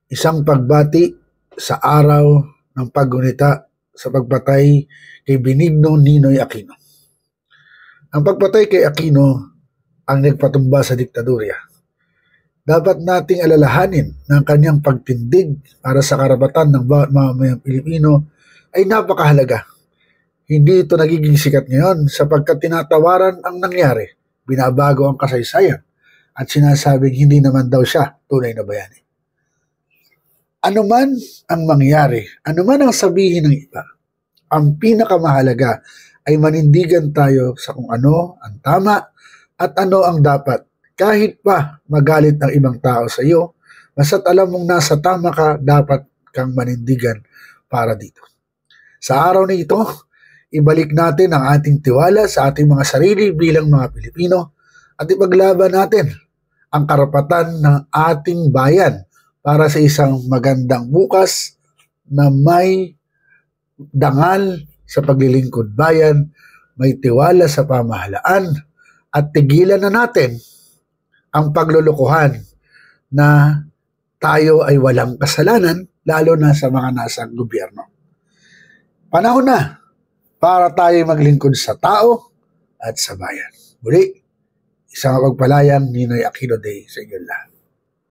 Isang pagbati sa araw ng paggunita sa pagpatay kay Benigno Ninoy Aquino. Ang pagpatay kay Aquino ang nagpatumba sa diktadurya. Dapat nating alalahanin na ang kanyang pagtindig para sa karapatan ng bawat mamamayang Pilipino ay napakahalaga. Hindi ito nagiging sikat ngayon sapagkat tinatawaran ang nangyari, binabago ang kasaysayan, at sinasabing hindi naman daw siya tunay na bayani. Ano man ang mangyari, ano man ang sabihin ng iba, ang pinakamahalaga ay manindigan tayo sa kung ano ang tama at ano ang dapat. Kahit pa magalit ng ibang tao sa iyo, basta't alam mong nasa tama ka, dapat kang manindigan para dito. Sa araw na ito, ibalik natin ang ating tiwala sa ating mga sarili bilang mga Pilipino at ipaglaban natin ang karapatan ng ating bayan para sa isang magandang bukas na may dangal sa paglilingkod bayan, may tiwala sa pamahalaan, at tigilan na natin ang paglulukuhan na tayo ay walang kasalanan, lalo na sa mga nasa gobyerno. Panahon na para tayo maglingkod sa tao at sa bayan. Muli, isang mapagpalayang Ninoy Aquino Day sa inyo lahat.